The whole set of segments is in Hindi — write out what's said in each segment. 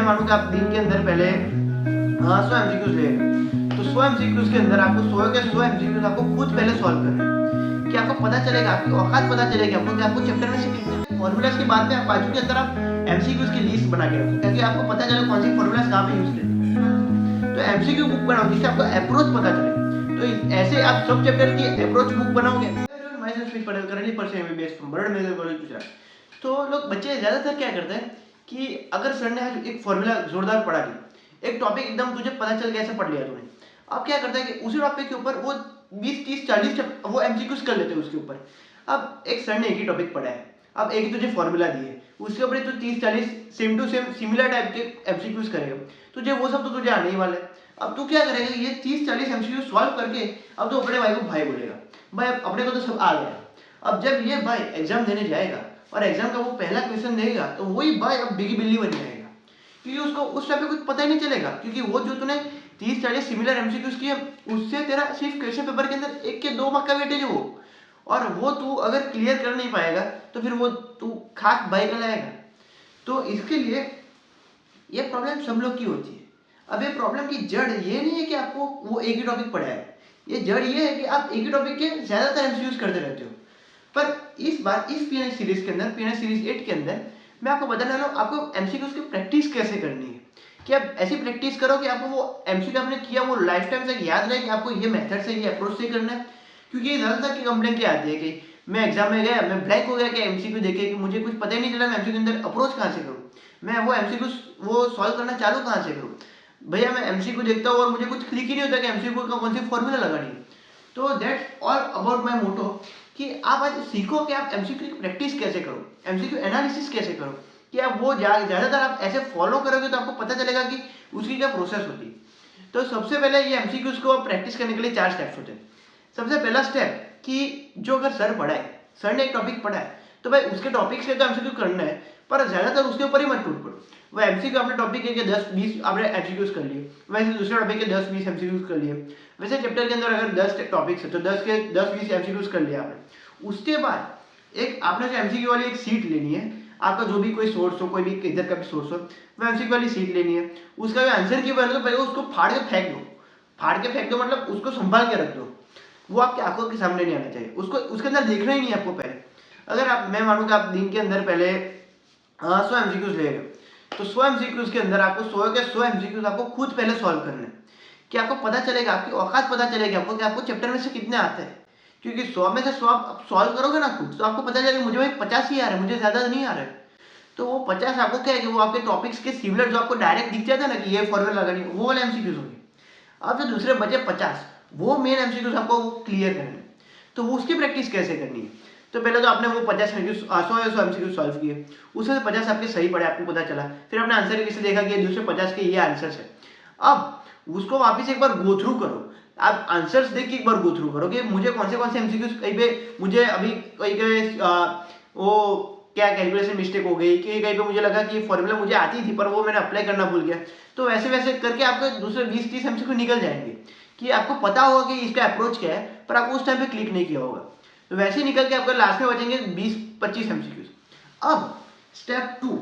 मैं मानूँ कि आप दिन के अंदर पहले 100 एमसीक्यूज ले रहे हो, तो 100 एमसीक्यूज के अंदर आपको 100 के 100 एमसीक्यूज आपको खुद पहले सॉल्व करना है कि आपको पता चलेगा, आपकी औकात पता चलेगी आपको कि आपको चैप्टर में से कितने फॉर्मूलाज की बात में आप बाजू के अंदर आप एमसीक्यूज की लिस्ट बना के रखो ताकि आपको पता चले कौन सी फॉर्मूलाज कहाँ पे यूज करनी। तो एमसीक्यू बुक बनाओ जिससे आपको अप्रोच पता चले। तो ऐसे आप सब चैप्टर की अप्रोच बुक बनाओगे। तो लोग बच्चे ज्यादातर क्या करते हैं कि अगर सर ने एक फॉर्मूला जोरदार पढ़ा दिया, एक टॉपिक एकदम तुझे पता चल गया, ऐसे पढ़ लिया तूने, अब क्या करता है कि उसी टॉपिक के ऊपर वो 20 30 40 वो एमसीक्यूज कर लेते हैं उसके ऊपर। अब एक सर ने एक ही टॉपिक पढ़ा है, अब एक ही तुझे फॉर्मूला दिए, उसके ऊपर तो 30 40 same to same similar type के एमसीक्यूज करेगा, तुझे वो सब तो तुझे आने ही वाला है। अब तू क्या करेगा, ये 30 40 एमसीक्यू सॉल्व करके अब तो अपने भाई को भाई बोलेगा, भाई अपने को तो सब आ गया। अब जब ये भाई एग्जाम देने जाएगा और एग्जाम का वो पहला क्वेश्चन देगा तो वही भाई अब बिगी बिल्ली बन जाएगा, क्योंकि उसको उस टाइम पे कुछ पता ही नहीं चलेगा, क्योंकि वो जो तूने 30 40 सिमिलर एमसीक्यूज किए उससे तेरा सिर्फ क्वेश्चन पेपर के अंदर 1 के 2 मार्क का वेटेज हो, और वो तू अगर क्लियर कर नहीं पाएगा तो फिर वो तू खाक भाई का लाएगा। तो इसके लिए ये प्रॉब्लम सब लोग की होती है। अब ये प्रॉब्लम की जड़ ये नहीं है कि आपको वो एक ही टॉपिक पढ़ा है, ये जड़ ये है कि आप एक ही टॉपिक के ज्यादातर एमसीक्यूज करते रहते हो। पर इस बार इस पीएनएस सीरीज के अंदर, पीएनएस सीरीज 8 के अंदर मैं आपको बताने वाला हूँ आपको एमसीक्यूज की प्रैक्टिस कैसे करनी है, कि आप ऐसी प्रैक्टिस करो कि आपको वो एमसीक्यू आपने किया वो लाइफ टाइम तक याद रहे कि आपको ये मेथड से, ये अप्रोच से करना है। क्योंकि ये ज्यादातर की कंप्लेंट क्या आती है कि मैं एग्जाम में गया, मैं ब्लैंक हो गया कि एमसीक्यू देखे कि मुझे कुछ पता ही नहीं चला मैं एमसीक्यू के अंदर अप्रोच कहाँ से करूँ, मैं वो एमसीक्यू वो सॉल्व करना चालू कहाँ से करूँ। भैया मैं एमसीक्यू देखता हूँ और मुझे कुछ क्लिक ही नहीं होता कि एमसीक्यू का कौन सी फॉर्मूला लगानी है। तो दैट्स ऑल अबाउट माय मोटो कि आप आज सीखो कि आप एमसीक्यू की प्रैक्टिस कैसे करो, एमसीक्यू एनालिसिस कैसे करो, कि आप वो ज़्यादातर आप ऐसे फॉलो करोगे तो आपको पता चलेगा कि उसकी क्या प्रोसेस होती है। तो सबसे पहले ये एमसीक्यूज को प्रैक्टिस करने के लिए 4 स्टेप्स होते हैं। सबसे पहला स्टेप कि जो अगर सर पढ़ाए, सर ने एक टॉपिक पढ़ा है तो भाई उसके टॉपिक से तो एमसीक्यू करना है, पर ज़्यादातर उसके ऊपर ही मत टूट पड़ो। वो एमसीक्यू आपने टॉपिक के 10 20 आपने एमसीक्यूज कर लिए, वैसे दूसरे टॉपिक के 10 20 एमसीक्यूज कर लिए, वैसे चैप्टर के अंदर अगर 10 टॉपिक्स है तो 10 के 10 20 एमसीक्यूज कर लिया आपने। उसके बाद एक आपने जो एमसीक्यू वाली एक सीट लेनी है, आपका जो भी कोई सोर्स हो, कोई भी इधर का भी सोर्स हो, वो एमसीक्यू वाली सीट लेनी है। उसका आंसर की बने तो पहले उसको फाड़ के फेंक दो, फाड़ के फेंक दो मतलब उसको संभाल के रख दो, वो आपकी आंखों के सामने नहीं आना चाहिए, उसको उसके अंदर देखना ही नहीं है आपको पहले। अगर आप मैं मानूँ कि आप दिन के अंदर पहले 100 एमसीक्यूज ले रहे हो, तो 100 एमसीक्यूज के अंदर आपको 100 के 100 एमसीक्यूज आपको खुद पहले सॉल्व करने हैं कि आपको पता चलेगा, आपकी औकात पता चलेगी आपको कि आपको चैप्टर में से कितने आते हैं। क्योंकि 100 में से 100 आप सॉल्व करोगे ना खुद तो आपको पता चलेगा मुझे भाई 50 ही आ रहे हैं, मुझे ज़्यादा नहीं आ रहे। तो वो 50 आपको क्या है कि वो आपके टॉपिक्स के सिमिलर जो आपको डायरेक्ट दिख जाता है ना कि ये फॉर्मूला लगानी, वो वाले एमसीक्यूज होंगे। अब जो दूसरे बचे 50 वो मेन एमसीक्यूज आपको क्लियर करने हैं। तो वो उसकी प्रैक्टिस कैसे करनी है, तो पहले तो आपने वो 50 100 एमसीक्यू सॉल्व किए, उसमें से 50 आपके सही पड़े, आपको पता चला, फिर आपने आंसर किसे देखा कि दूसरे 50 के ये आंसर्स है। अब उसको वापस एक बार गो थ्रू करो, आप आंसर्स देख के एक बार गो थ्रू करो कि मुझे कौन से एमसीक्यूज कहीं पे मुझे अभी कहीं पे वो क्या कैलकुलेशन मिस्टेक हो गई कि कहीं पे मुझे लगा कि फॉर्मूला मुझे आती थी पर वो मैंने अप्लाई करना भूल गया। तो वैसे वैसे करके आपके दूसरे 20 30 एमसीक्यू निकल जाएंगे कि आपको पता होगा कि इसका अप्रोच क्या है, पर आपको उस टाइम पे क्लिक नहीं किया होगा। तो वैसे ही निकल के आपका लास्ट में बचेंगे 20 25 एमसीक्यूज। अब स्टेप 2,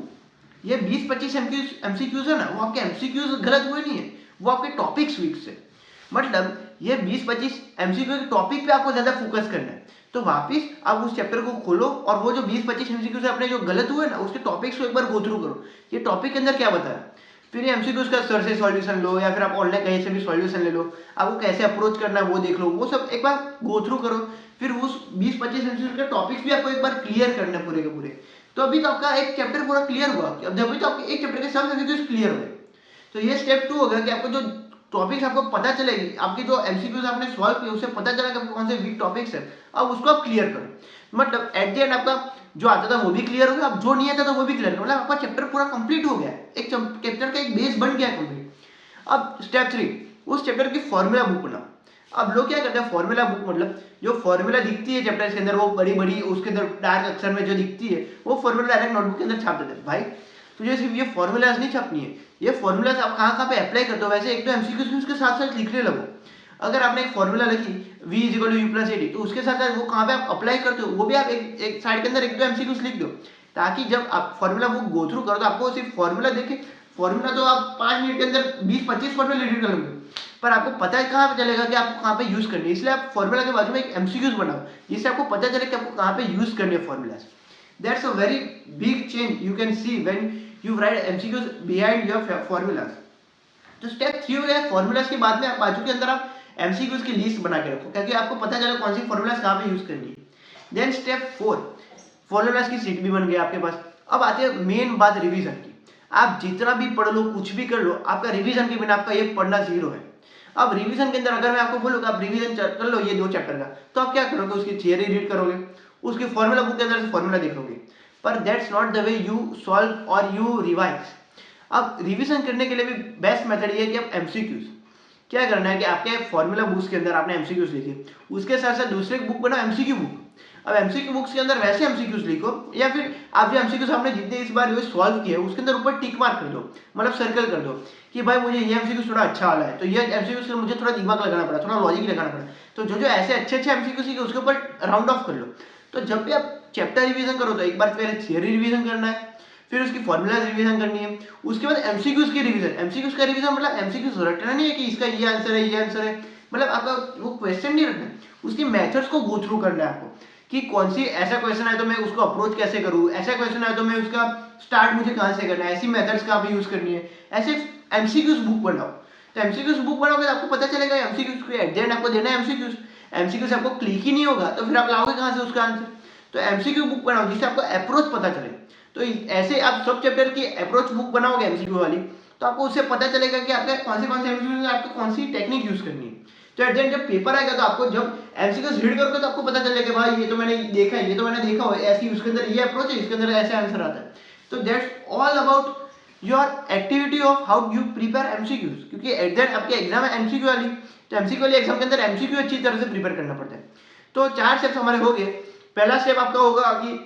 ये 20 25 एमसीक्यूज है ना, वो आपके एमसीक्यूज गलत हुए नहीं है, वो आपके टॉपिक्स वीक से, मतलब ये 20 25 एमसीक्यू के टॉपिक पे आपको ज्यादा फोकस करना है। तो वापस आप उस चैप्टर को खोलो और वो जो 20 25 एमसीक्यू से अपने जो गलत हुए ना उसके टॉपिक्स को एक बार गो थ्रू करो, ये टॉपिक के अंदर क्या बताया, फिर ये एमसीक्यूज का सर से सॉल्यूशन लो या फिर आप ऑनलाइन कहीं से भी सॉल्यूशन ले लो, आपको कैसे अप्रोच करना है वो देख लो, वो सब एक बार गो थ्रू करो। फिर उस 20 25 एमसीक्यू के टॉपिक्स भी आपको एक बार क्लियर करना है पूरे के पूरे। तो अभी तो आपका एक चैप्टर पूरा क्लियर हुआ, अब जब भी तो आपके एक चैप्टर के सब एमसीक्यूज क्लियर हुए। तो ये स्टेप 2 हो गया कि आपको जो टॉपिक्स आपको पता चलेगी, आपकी जो एमसीक्यूज आपने सॉल्व किए उससे पता चला कि आपको कौन से वीक टॉपिक्स है, अब उसको आप क्लियर करो। मतलब एट द एंड आपका जो आता था वो भी क्लियर हो गया, अब जो नहीं आता था वो भी क्लियर करो, मतलब आपका चैप्टर पूरा कंप्लीट हो गया, एक चैप्टर का एक बेस बन गया कंप्लीट। अब स्टेप 3, उस चैप्टर की फॉर्मूला बुक बनाओ। अब लोग क्या करते हैं, फॉर्मूला बुक मतलब जो फॉर्मूला दिखती है चैप्टर के अंदर वो बड़ी बड़ी उसके अंदर डार्क अक्षर में जो दिखती है वो फॉर्मूला डायरेक्ट नोटबुक के अंदर छाप देते हैं। भाई तुझे सिर्फ ये फॉर्मूलाज नहीं छापनी है, ये फॉर्मूलाज आप कहाँ कहाँ पे अप्लाई करते हो, वैसे एक तो एमसीक्यूज भी उसके साथ साथ लिखने लगो। अगर आपने एक फॉर्मूला लिखी v = u + ad, तो उसके साथ साथ वो कहाँ पे आप अप्लाई करते हो वो भी आप एक साइड के अंदर एक दो एमसीक्यूज लिख दो, ताकि जब आप फॉर्मूला बुक गो थ्रू करो तो आपको सिर्फ फॉर्मूला देख के फॉर्मूला तो आप 5 मिनट के अंदर 20-25 फॉर्मूला रीड कर लोगे, पर आपको पता है कहाँ पे चलेगा कि आपको कहाँ पे यूज करनी है। इसलिए आप फॉर्मूला के बाजू में एक एमसीक्यूज बनाओ, जिससे आपको पता चले कि आपको कहाँ पे यूज करनी है formulas. That's a very big change you can see when you right MCQs behind your formulas. तो स्टेप 3 हो गया फॉर्मूलाज के बाद में आप बाजू के अंदर आप एमसीक्यूज की लिस्ट बना के रखो, क्योंकि आपको पता चले कौन सी फॉर्मूलाज कहाँ पे यूज करनी है। देन स्टेप 4, फॉर्मूलाज की सीट भी बन गई आपके पास। अब आते हैं मेन बात रिवीजन की। आप जितना भी पढ़ लो, कुछ भी कर लो, आपका रिवीजन के बिना आपका ये पढ़ना जीरो है। अब रिवीजन के अंदर अगर मैं आपको बोलूँ आप रिवीजन कर लो ये 2 चैप्टर का, तो आप क्या करोगे, उसकी थियरी रीड करोगे, उसकी फॉर्मूला बुक के अंदर से फॉर्मूला देखोगे, पर that's not the way you solve और यू रिवाइज। अब रिवीजन करने के लिए भी बेस्ट मेथड ये है कि आप एमसीक्यूज क्या करना है कि आपके फॉर्मूला बुक्स के अंदर आपने एमसीक्यूज लिखे, उसके साथ साथ दूसरे बुक बनाओ एमसीक्यू बुक। अब एमसीक्यू बुक्स के अंदर वैसे एमसीक्यूज लिखो, या फिर आप जो एमसीक्यूज आपने जितने इस बार जो सॉल्व किए उसके अंदर ऊपर टिक मार्क कर दो, मतलब सर्कल कर दो कि भाई मुझे ये एमसीक्यूज थोड़ा अच्छा वाला है, तो ये एमसीक्यूज के मुझे थोड़ा दिमाग लगाना पड़ा, थोड़ा लॉजिक लगाना पड़ा, तो जो जो ऐसे अच्छे अच्छे एमसीक्यूज लिखे उसके ऊपर राउंड ऑफ कर लो। तो जब भी आप चैप्टर रिवीजन करो तो एक बार पहले थियरी रिवीजन करना है, फिर उसकी फॉर्मूलाज रिवीजन करनी है, उसके बाद एमसीक्यूज की रिवीजन। एमसीक्यूज का रिवीजन मतलब एमसीक्यूज रटना नहीं है कि इसका ये आंसर है, ये आंसर है, मतलब आपका वो क्वेश्चन नहीं रखना, उसकी मेथड्स को गो थ्रू करना है आपको कि कौन सी ऐसा क्वेश्चन आए तो मैं उसको अप्रोच कैसे करूँ, ऐसा क्वेश्चन आए तो मैं उसका स्टार्ट मुझे कहाँ से करना है, ऐसी मेथड्स कहाँ पे यूज करनी है, ऐसे एमसीक्यूज बुक बनाओ। तो एमसीक्यूज बुक बनाओगे तो आपको पता चलेगा एमसीक्यूज को एट द एंड आपको देना है एमसीक्यूज। एमसीक्यूज आपको क्लिक ही नहीं होगा तो फिर आप लाओगे कहाँ से उसका आंसर। तो एमसीक्यू बुक बनाओ जिससे आपको अप्रोच पता चले। तो ऐसे आप सब चैप्टर की अप्रोच बुक बनाओगे एमसीक्यू वाली, तो आपको उससे पता चलेगा कि आपके कौन से एमसीक्यू आपको कौन सी टेक्निक यूज करनी है। तो एट द एंड जब पेपर आएगा तो आपको जब एमसीक्यूज रीड करोगे तो आपको पता चलेगा कि भाई ये तो मैंने देखा है, ये तो मैंने देखा हो, ऐसी उसके अंदर ये अप्रोच है, इसके अंदर ऐसे आंसर आता है। तो that's all about your activity of how you prepare MCQs, क्योंकि एट द एंड आपके एग्जाम है एमसीक्यू वाली, तो एमसीक्यू वाली एग्जाम के अंदर एमसीक्यू अच्छी तरह से प्रिपेयर करना पड़ता है। तो 4 स्टेप्स हमारे हो गए। पहला स्टेप आपका होगा कि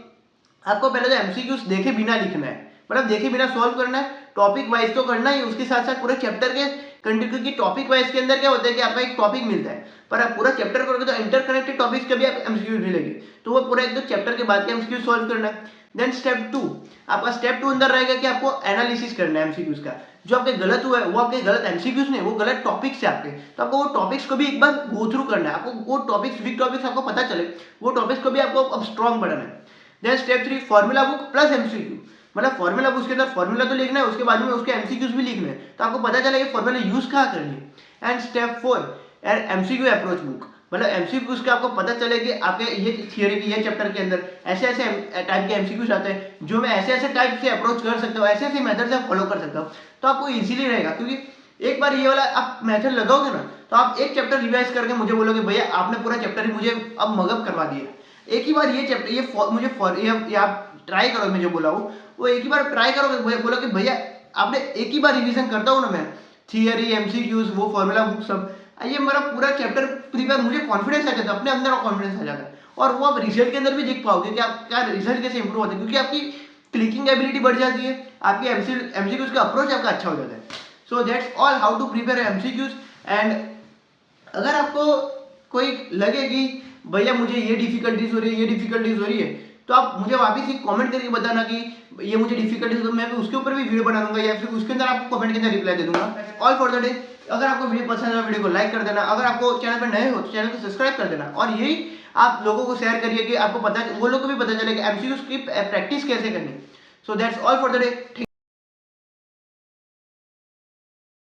आपको पहले तो एमसीक्यूज देखे बिना लिखना है, मतलब देखे बिना सॉल्व करना है, टॉपिक वाइज तो करना ही, उसके साथ साथ पूरे चैप्टर के कंटिन्यू की टॉपिक वाइज के अंदर क्या होता है कि आपका एक टॉपिक मिलता है, पर आप पूरा चैप्टर करोगे तो इंटरकनेक्टेड टॉपिक्स के भी आप एमसीक्यूज मिलेंगे, तो वो पूरा एक दो चैप्टर के बाद के एमसीक्यू सॉल्व करना है। देन स्टेप 2, आपका स्टेप 2 अंदर रहेगा कि आपको एनालिसिस करना है एमसीक्यूज का। जो आपके गलत हुआ है वो आपके गलत एमसीक्यूज नहीं, वो गलत टॉपिक्स है आपके, तो आपको वो टॉपिक्स को भी एक बार गो थ्रू करना है, आपको वो टॉपिक्स वीक टॉपिक्स आपको पता चले, वो टॉपिक्स को भी आपको अब स्ट्रॉन्ग बनाना है। Then step 3, formula book plus MCQ, मतलब फॉर्मूला बुक के अंदर फॉर्मूला तो लिखना है, उसके बाद में उसके एमसीक्यूज भी लिखने हैं, तो आपको पता चलेगा फॉर्मूला यूज कहाँ करनी है। And step 4, MCQ approach book, मतलब एमसीक्यूज का आपको पता चले कि आपके ये थियरी के ये चैप्टर के अंदर ऐसे ऐसे टाइप के एमसीक्यूज आते हैं जो मैं ऐसे ऐसे टाइप से अप्रोच कर सकता हूँ, ऐसे ऐसे मेथड से फॉलो कर सकता हूँ, तो आपको इजीली रहेगा। क्योंकि एक बार ये वाला आप मेथड लगाओगे ना तो आप एक चैप्टर रिवाइज करके मुझे बोलोगे भैया आपने पूरा चैप्टर ही मुझे अब मगअप करवा दिया। एक ही बार ये चैप्टर ये आप ट्राई करो, मैं जो बोला हूँ वो एक ही बार ट्राई करोगे, बोलो कि भैया आपने एक ही बार रिवीजन करता हूँ ना मैं, थियरी एमसीक्यूज वो फॉर्मूला बुक सब, ये मेरा पूरा चैप्टर प्रीपेयर, मुझे कॉन्फिडेंस आ जाता है, अपने अंदर कॉन्फिडेंस आ जाता है, और वो आप रिजल्ट के अंदर भी देख पाओगे कि आपका रिजल्ट कैसे इंप्रूव होता है, क्योंकि आपकी क्लिकिंग एबिलिटी बढ़ जाती है, आपकी एमसीक्यूज का अप्रोच आपका अच्छा हो जाता है। So that's all how to prepare MCQs. And अगर आपको कोई लगे कि भैया मुझे ये डिफिकल्टीज हो रही है, ये डिफिकल्टीज हो रही है, तो आप मुझे वापस एक कमेंट करके बताना कि ये मुझे डिफिकल्टीज, तो मैं उसके ऊपर भी वीडियो बना दूंगा, या फिर उसके अंदर आपको कमेंट के अंदर रिप्लाई दे दूंगा। All for the day. अगर आपको वीडियो पसंद है वीडियो को लाइक कर देना, अगर आपको चैनल पर नए हो तो चैनल को सब्सक्राइब कर देना, और यही आप लोगों को शेयर करिए कि आपको पता, वो लोग को भी पता चले कि एमसीक्यूज की प्रैक्टिस कैसे करनी। सो that's all for the day.